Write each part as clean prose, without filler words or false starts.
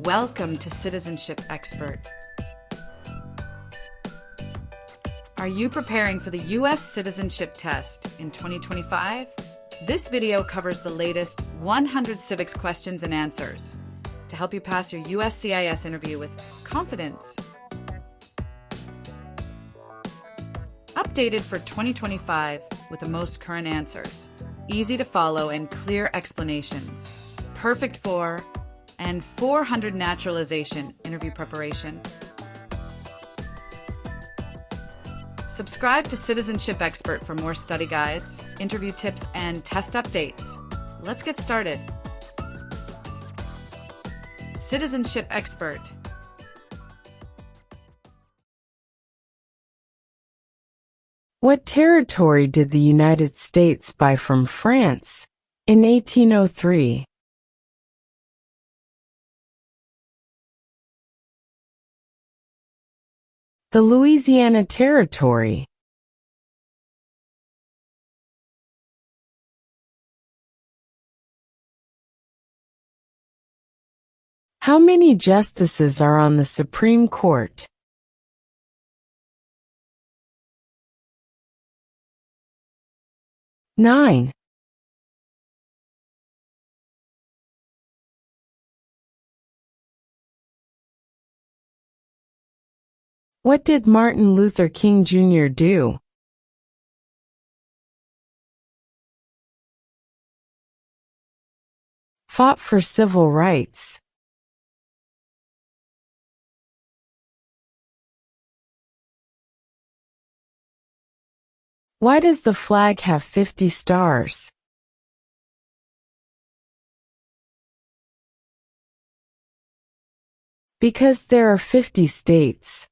Welcome to Citizenship Expert. Are you preparing for the U.S. Citizenship Test in 2025? This video covers the latest 100 civics questions and answers to help you pass your USCIS interview with confidence. Updated for 2025 with the most current answers, easy to follow and clear explanations, perfect for and 400 naturalization interview preparation. Subscribe to Citizenship Expert for more study guides, interview tips, and test updates. Let's get started. Citizenship Expert. What territory did the United States buy from France in 1803? The Louisiana Territory. How many justices are on the Supreme Court? 9. What did Martin Luther King Jr. do? Fought for civil rights. Why does the flag have 50 stars? Because there are 50 states.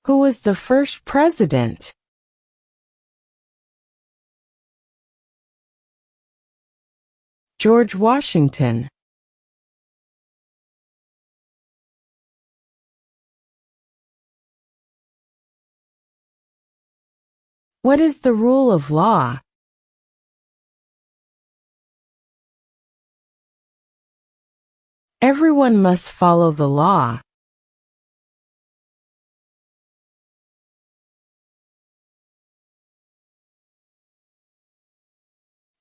Who was the first president? George Washington. What is the rule of law? Everyone must follow the law.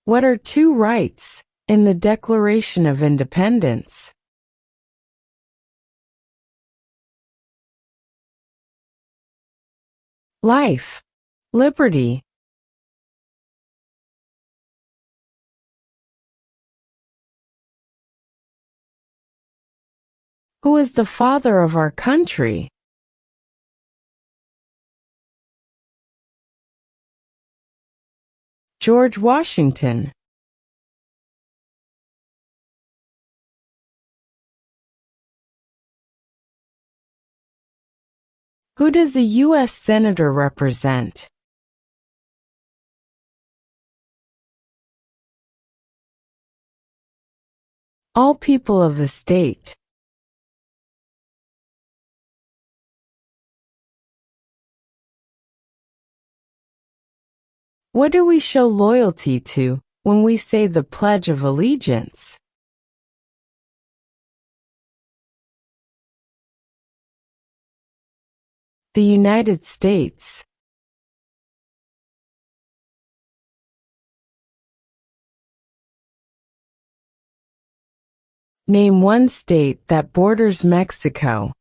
What are two rights in the Declaration of Independence? Life, liberty. Who is the father of our country? George Washington. Who does a U.S. Senator represent? All people of the state. What do we show loyalty to when we say the Pledge of Allegiance? The United States. Name one state that borders Mexico.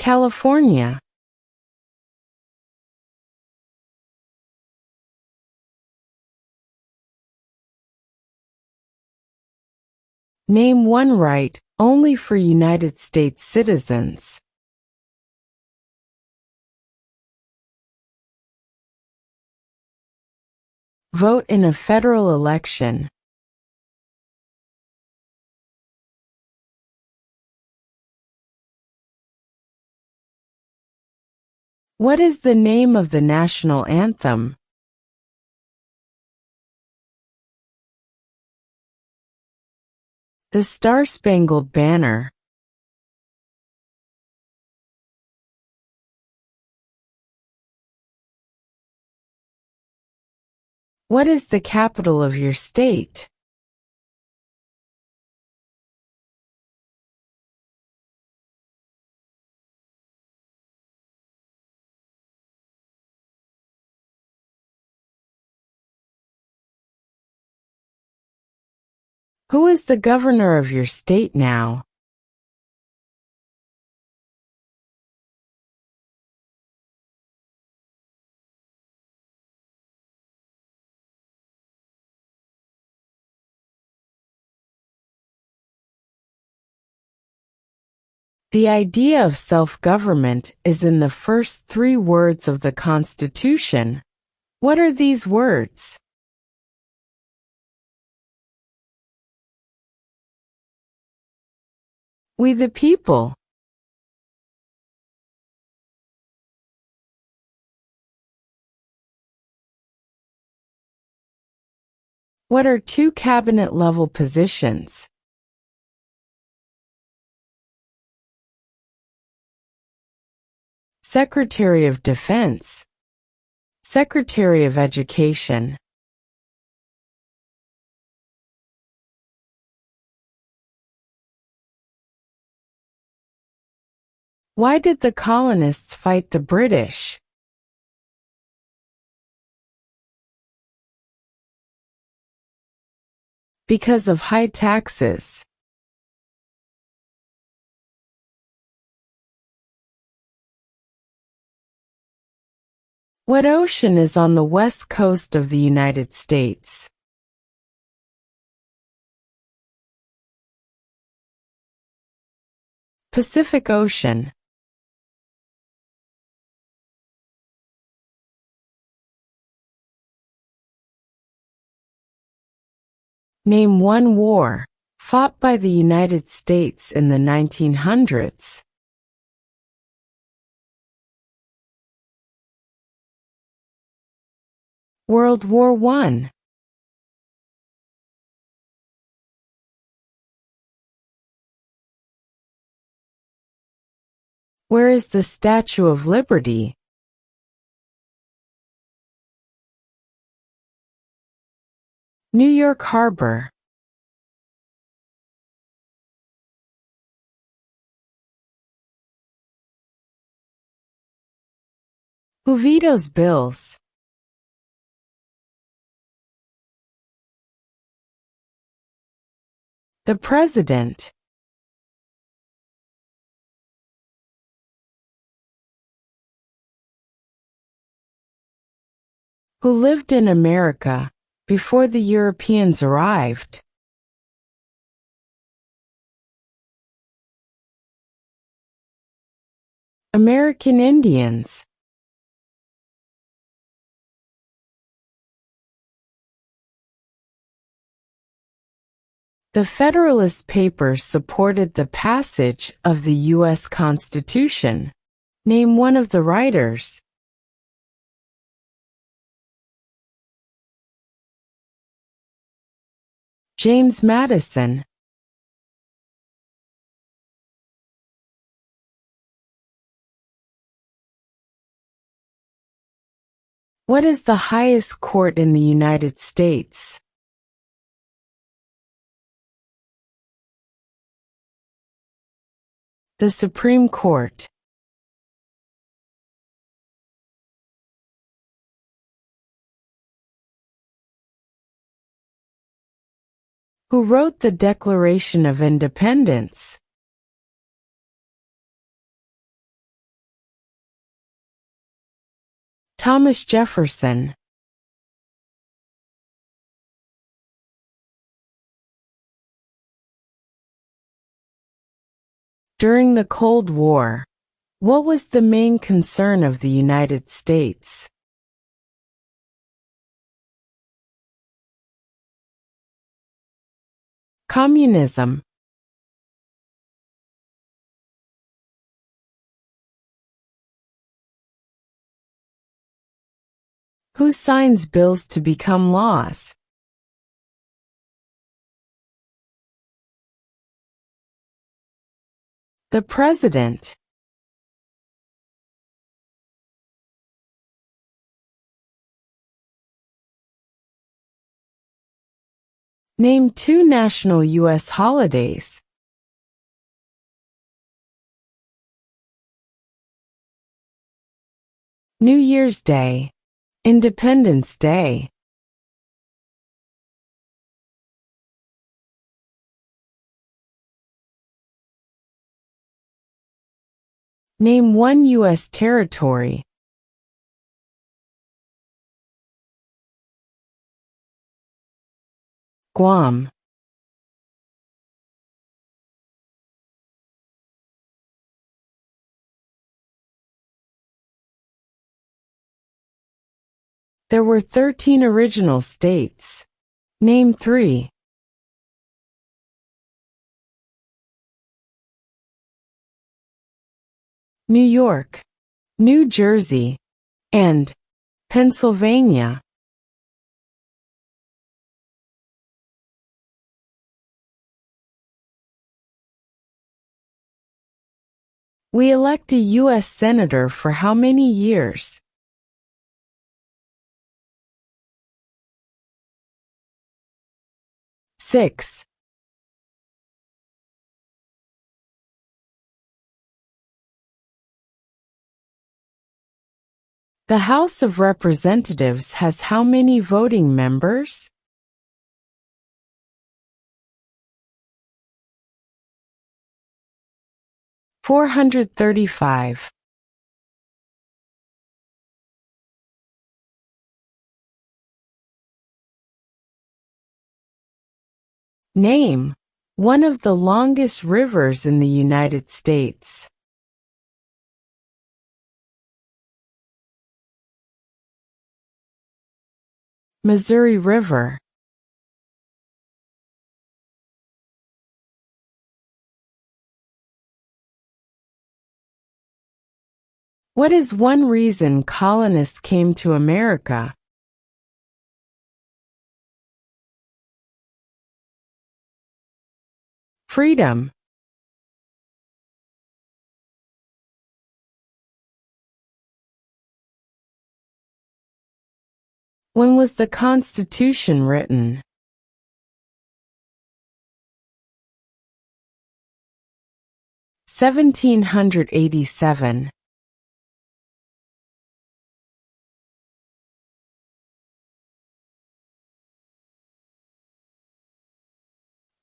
California. Name one right only for United States citizens. Vote in a federal election. What is the name of the national anthem? The Star-Spangled Banner. What is the capital of your state? Who is the governor of your state now? The idea of self-government is in the first 3 words of the Constitution. What are these words? We the people. What are 2 cabinet-level positions? Secretary of Defense, Secretary of Education. Why did the colonists fight the British? Because of high taxes. What ocean is on the west coast of the United States? Pacific Ocean. Name one war fought by the United States in the 1900s. World War I. Where is the Statue of Liberty? New York Harbor. Who vetoes bills? The President. Who lived in America before the Europeans arrived? American Indians. The Federalist Papers supported the passage of the U.S. Constitution. Name one of the writers. James Madison. What is the highest court in the United States? The Supreme Court. Who wrote the Declaration of Independence? Thomas Jefferson. During the Cold War, what was the main concern of the United States? Communism. Who signs bills to become laws? The President. Name 2 national U.S. holidays. New Year's Day, Independence Day. Name 1 U.S. territory. Guam. There were 13 original states. Name 3. New York, New Jersey, and Pennsylvania. We elect a U.S. Senator for how many years? 6. The House of Representatives has how many voting members? 435. Name one of the longest rivers in the United States. Missouri River. What is one reason colonists came to America? Freedom. When was the Constitution written? 1787.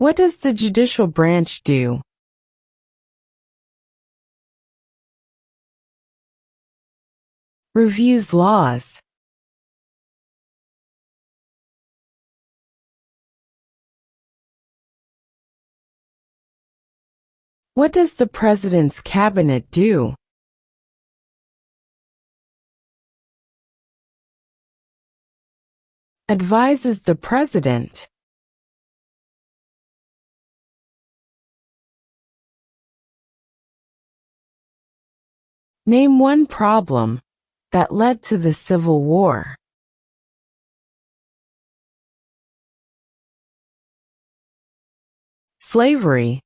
What does the judicial branch do? Reviews laws. What does the President's Cabinet do? Advises the President. Name one problem that led to the Civil War. Slavery.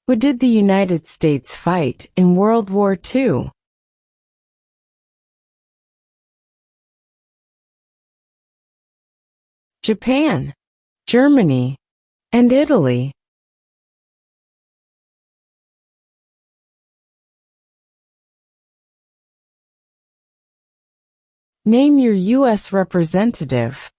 Who did the United States fight in World War II? Japan, Germany, and Italy. Name your U.S. representative.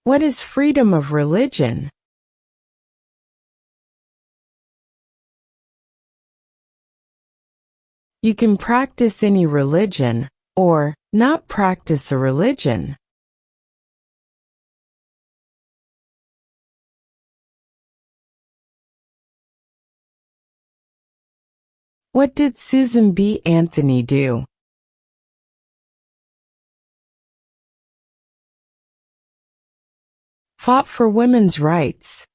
What is freedom of religion? You can practice any religion, or not practice a religion. What did Susan B. Anthony do? Fought for women's rights.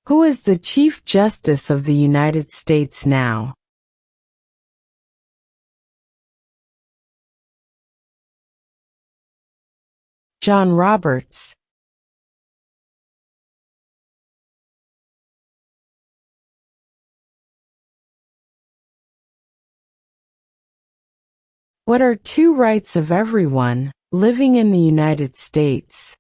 Who is the Chief Justice of the United States now? John Roberts. What are two rights of everyone living in the United States?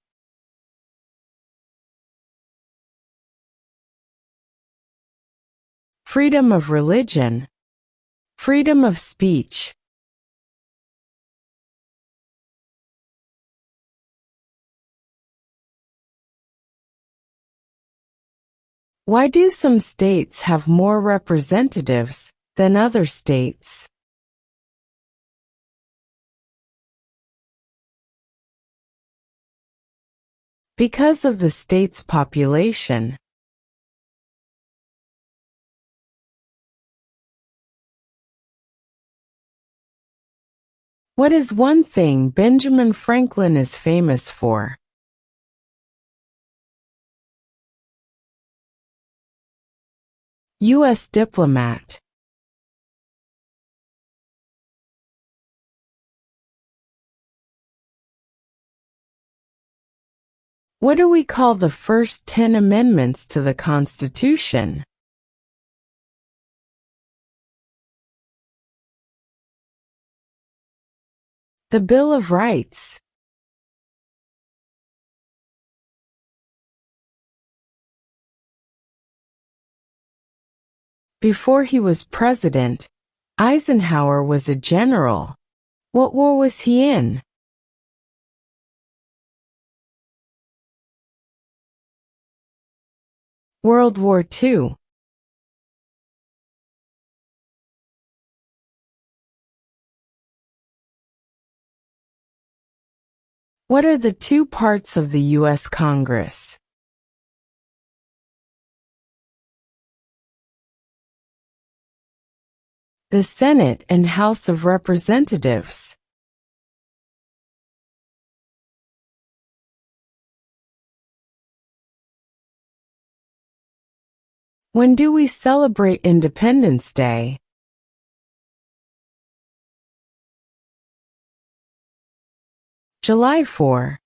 Freedom of religion, freedom of speech. Why do some states have more representatives than other states? Because of the state's population. What is one thing Benjamin Franklin is famous for? U.S. diplomat. What do we call the first 10 amendments to the Constitution? The Bill of Rights. Before he was president, Eisenhower was a general. What war was he in? World War II. What are the two parts of the U.S. Congress? The Senate and House of Representatives. When do we celebrate Independence Day? July 4.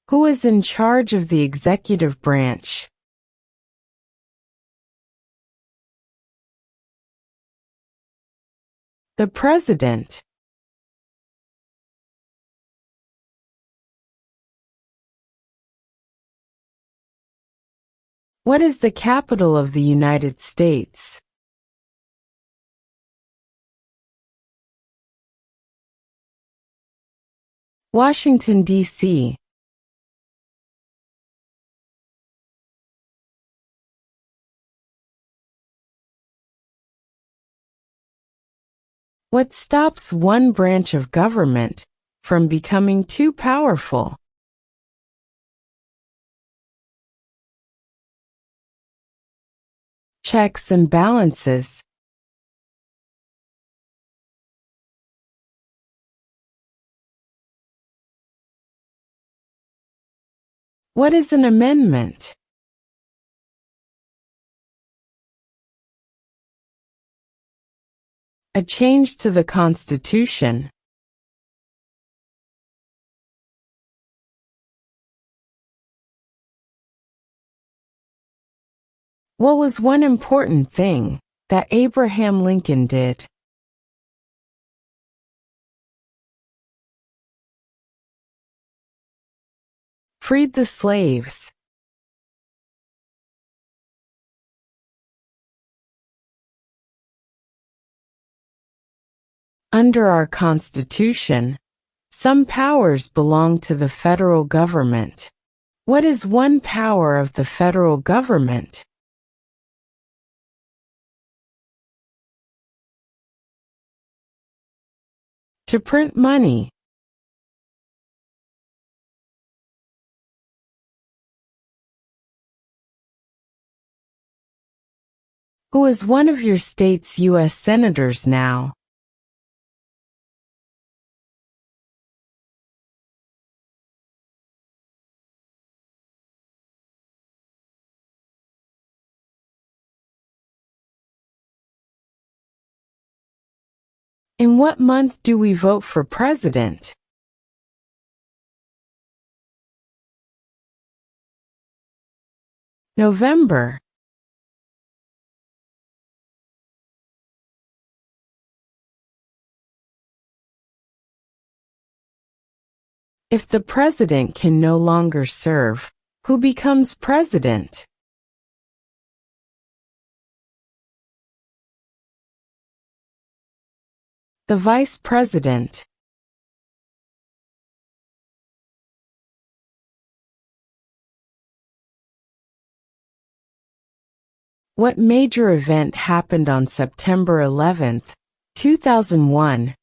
Who is in charge of the executive branch? The President. What is the capital of the United States? Washington, D.C. What stops one branch of government from becoming too powerful? Checks and balances. What is an amendment? A change to the Constitution. What was one important thing that Abraham Lincoln did? Freed the slaves. Under our Constitution, some powers belong to the federal government. What is one power of the federal government? To print money. Who is one of your state's U.S. senators now? In what month do we vote for president? November. If the president can no longer serve, who becomes president? The vice president. What major event happened on September 11, 2001,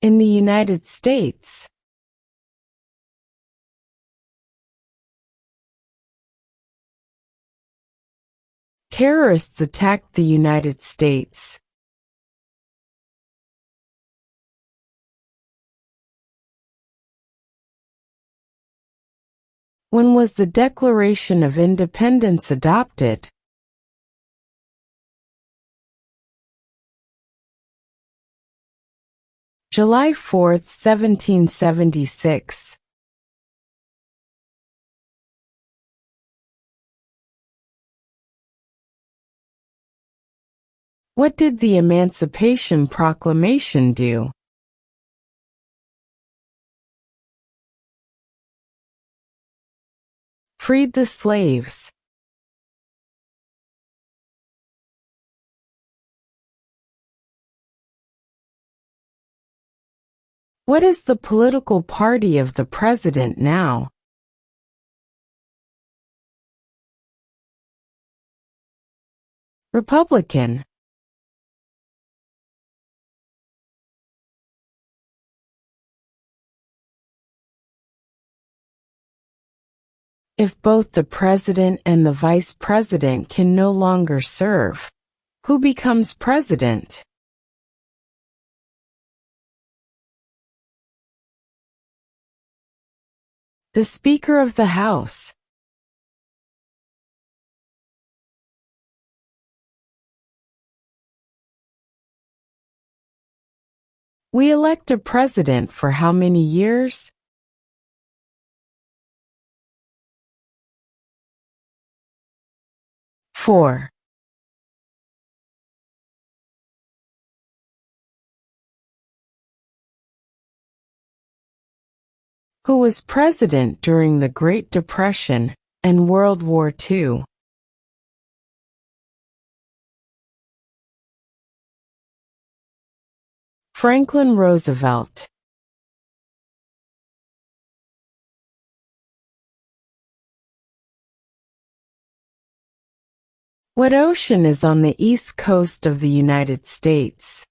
in the United States? Terrorists attacked the United States. When was the Declaration of Independence adopted? July 4, 1776. What did the Emancipation Proclamation do? Freed the slaves. What is the political party of the president now? Republican. If both the president and the vice president can no longer serve, who becomes president? The Speaker of the House. We elect a president for how many years? 4. Who was president during the Great Depression and World War II? Franklin Roosevelt. What ocean is on the east coast of the United States?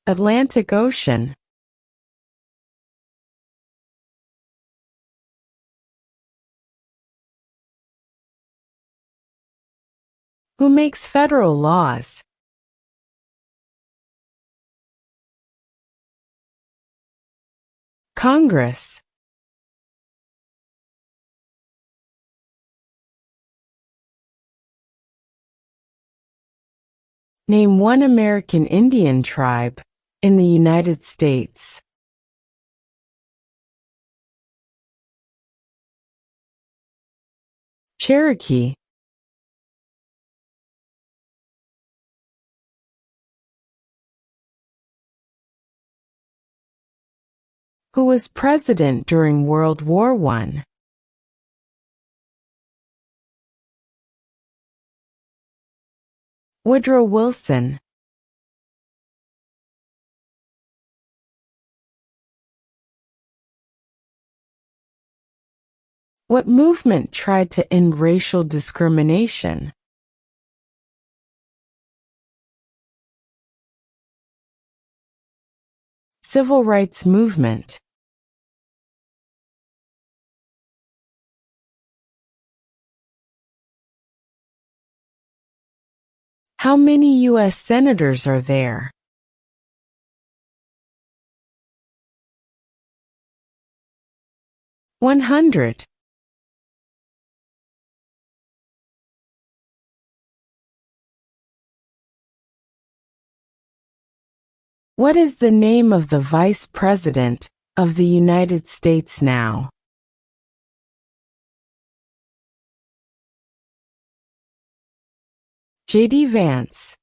Atlantic Ocean. Who makes federal laws? Congress. Name one American Indian tribe in the United States. Cherokee. Who was president during World War I? Woodrow Wilson. What movement tried to end racial discrimination? Civil rights movement. How many U.S. senators are there? 100. What is the name of the Vice President of the United States now? J.D. Vance.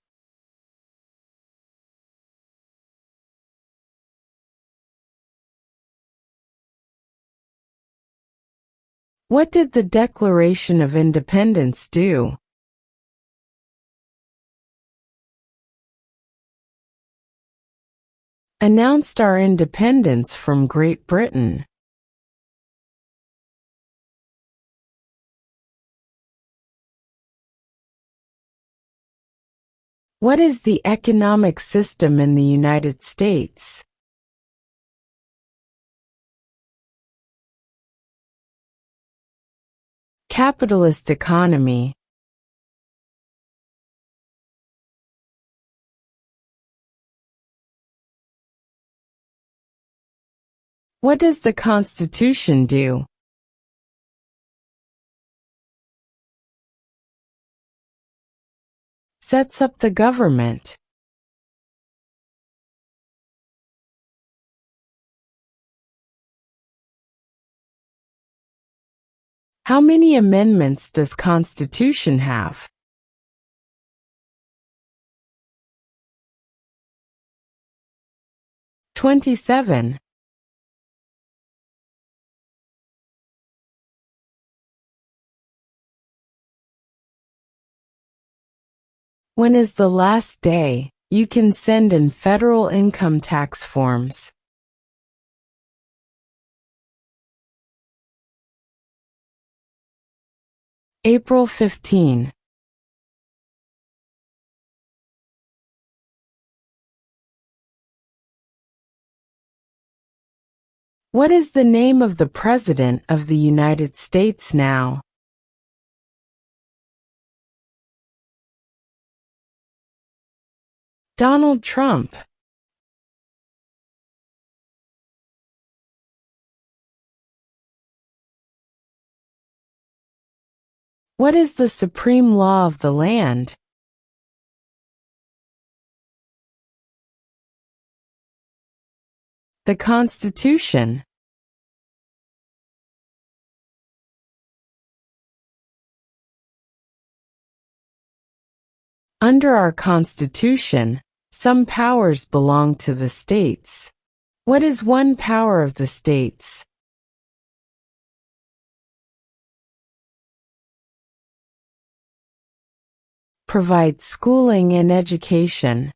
What did the Declaration of Independence do? Announced our independence from Great Britain. What is the economic system in the United States? Capitalist economy. What does the Constitution do? Sets up the government. How many amendments does Constitution have? "27. When is the last day you can send in federal income tax forms? April 15. What is the name of the President of the United States now? Donald Trump. What is the supreme law of the land? The Constitution. Under our Constitution, some powers belong to the states. What is one power of the states? Provide schooling and education.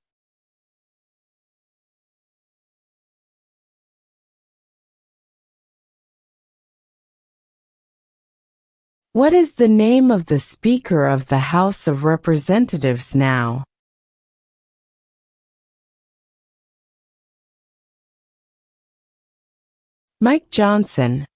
What is the name of the Speaker of the House of Representatives now? Mike Johnson.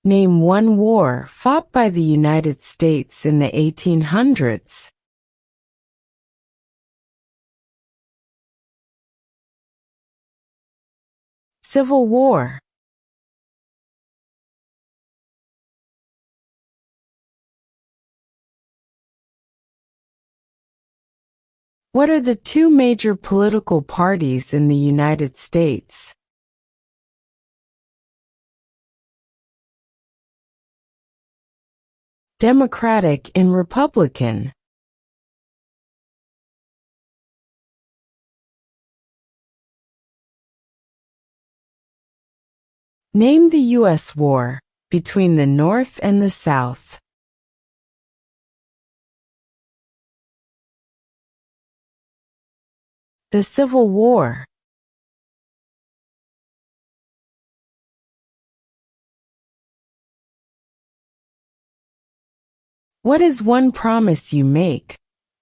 Name one war fought by the United States in the 1800s. Civil War. What are the two major political parties in the United States? Democratic and Republican. Name the U.S. war between the North and the South. The Civil War. What is one promise you make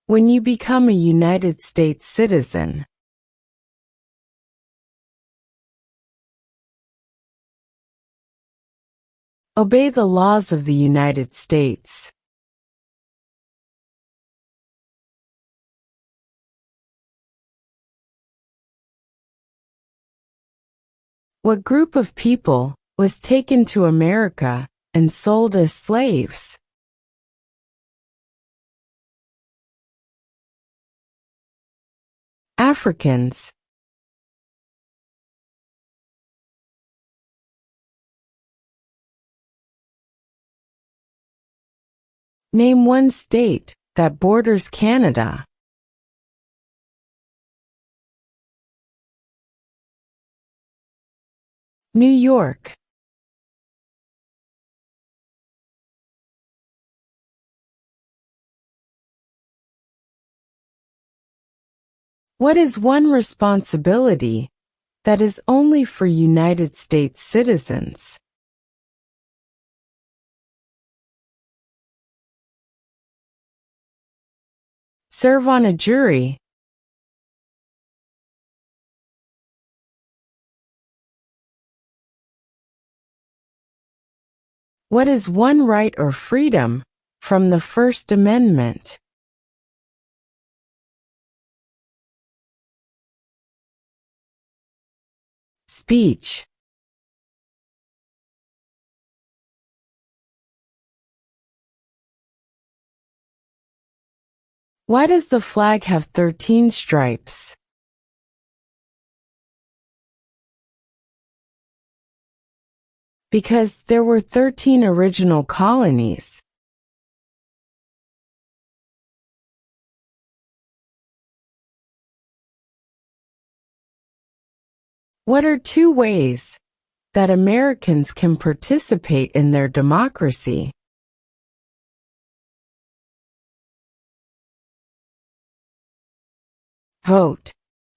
when you become a United States citizen? Obey the laws of the United States. What group of people was taken to America and sold as slaves? Africans. Name one state that borders Canada. New York. What is one responsibility that is only for United States citizens? Serve on a jury. What is one right or freedom from the First Amendment? Speech. Why does the flag have 13 stripes? Because there were 13 original colonies. What are two ways that Americans can participate in their democracy? Vote.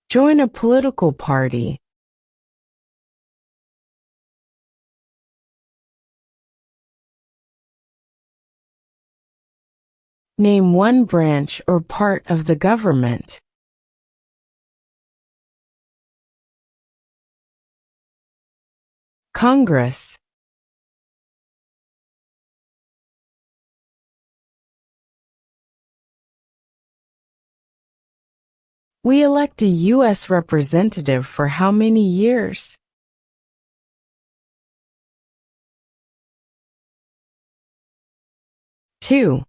Join a political party. Name one branch or part of the government. Congress. We elect a U.S. representative for how many years? 2.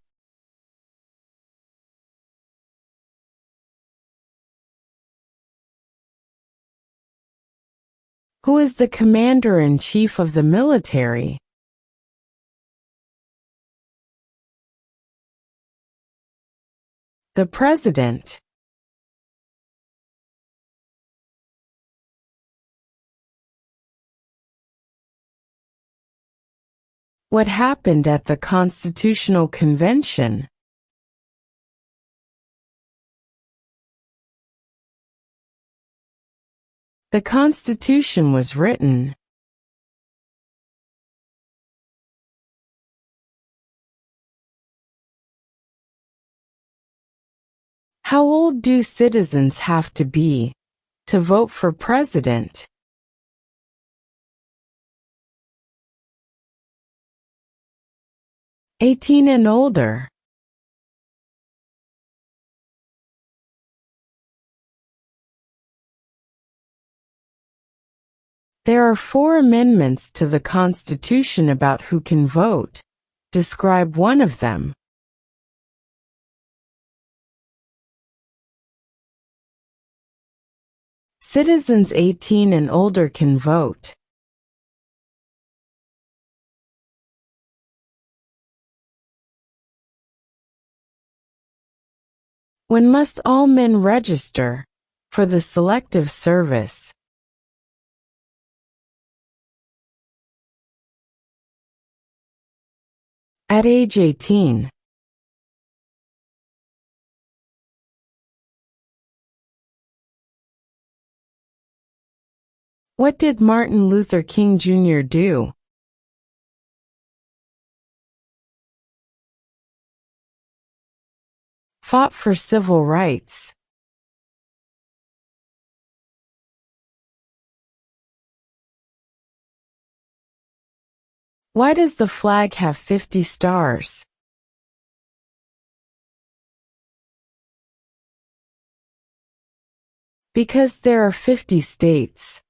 Who is the commander-in-chief of the military? The president. What happened at the Constitutional Convention? The Constitution was written. How old do citizens have to be to vote for president? 18 and older. There are 4 amendments to the Constitution about who can vote. Describe one of them. Citizens 18 and older can vote. When must all men register for the Selective Service? At age 18. What did Martin Luther King Jr. do? Fought for civil rights. Why does the flag have 50 stars? Because there are 50 states.